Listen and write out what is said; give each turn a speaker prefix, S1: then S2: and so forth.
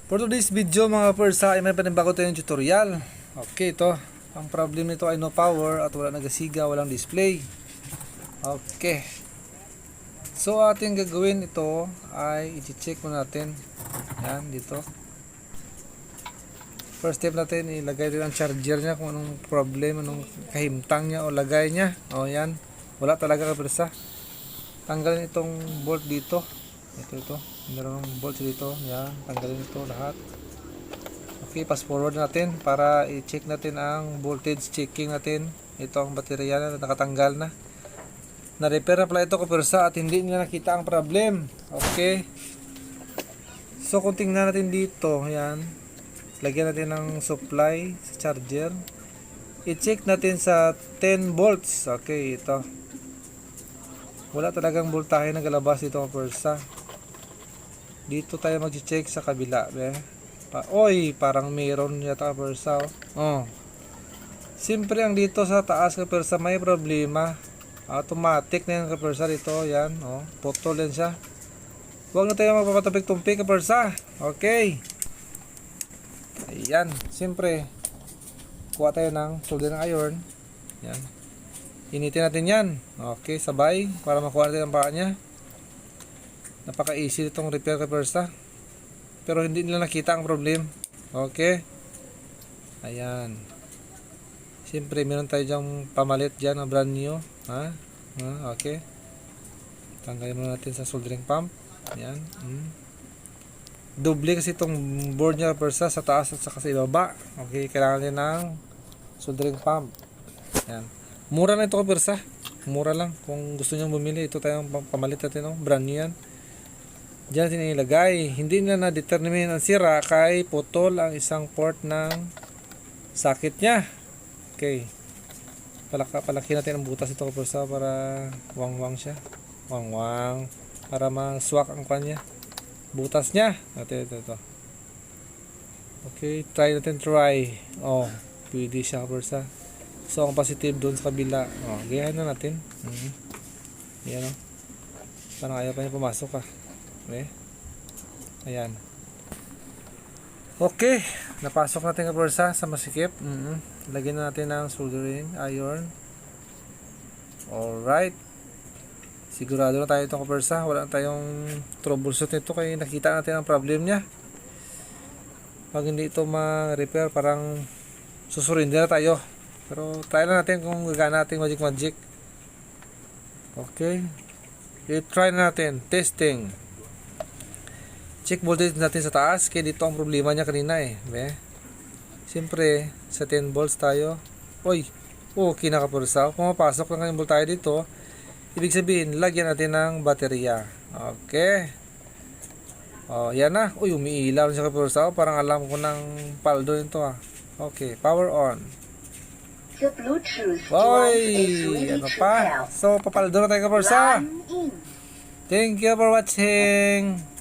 S1: For today's video mga persa ay may panimbago tayong tutorial. Okay, ito. Ang problem nito ay no power at wala nagasiga, walang display. Okay. So ating gagawin ito ay i-check muna natin. Yan, dito. First step natin, ilagay din ang charger niya kung anong problem, anong kahimtang niya o lagay niya. O yan, wala talaga ka persa. Tanggalin itong bolt dito. Ito. Merong bolt dito. Yan, tanggalin ito lahat. Okay, fast forward natin para i-check natin ang voltage checking natin. Ito ang baterya na nakatanggal na. Na-repair na pala ito kapersa at hindi nila nakita ang problem. Okay. So kung tingnan natin dito, yan. Lagyan natin ng supply sa charger. I-check natin sa 10 volts. Okay, ito. Wala talagang voltahe na galabas dito kapersa. Dito tayo mag-check sa kabila. Oy, parang mayroon yata kapersa. Oh. Siyempre ang dito sa taas kapersa may problema. Automatic na yan kapersa dito. Yan. Oh. Putol yan siya. Huwag na tayo magpapatapik-tumpik kapersa. Okay. Ayan. Siyempre, kuha tayo ng soldering iron. Yan. Initin natin yan. Okay, sabay. Para makuha natin ang paa niya. Napaka-easy itong repair kapersa. Pero hindi nila nakita ang problem. Okay. Ayan. Siyempre, meron tayo dyang pamalit dyan na brand new. Okay. Tanggalin muna natin sa soldering pump. Ayan. Doble kasi itong board niya kapersa sa taas at saka sa ibaba. Okay. Kailangan din ng soldering pump. Ayan. Mura na ito kapersa. Mura lang. Kung gusto nyo bumili, ito tayong pamalit natin. Brand new yan. Diyan natin ilagay. Hindi na na-determine ang sira kay putol ang isang port ng socket niya. Okay. Palaki natin ang butas ito kapersa para wang-wang siya. Wang-wang. Para ma-swak ang kanya. Butas niya. Ito. Okay. Try. Oh. Pwede siya kapersa. So, ang positive doon sa kabila. Oh, gayahin na natin. Ayan o. Parang ayaw pa niya pumasok ka. Okay. Ayan. Okay. Napasok natin kapersa sa masikip. Lagyan na natin ng soldering iron. Alright. Sigurado na tayo itong kapersa. Wala na tayong troubleshoot nito kaya nakita natin ang problem niya. Pag hindi ito ma-repair, parang susurrender na tayo. Pero try na natin kung gagana natin magic. Okay. I-try na natin. Testing. Check voltage natin sa taas. Kaya dito ang problema niya kanina eh. Siyempre, sa 10 volts tayo. Oy. Okay na kapersa. Kung mapasok lang yung voltage dito, ibig sabihin, lagyan natin ng baterya. Okay. Oh, yan na. Uy, umiilaw siya kapersa. Parang alam ko ng paldo nito ah. Okay. Power on. Oy, ano pa? So, papaldo na tayo kapersa. Thank you for watching.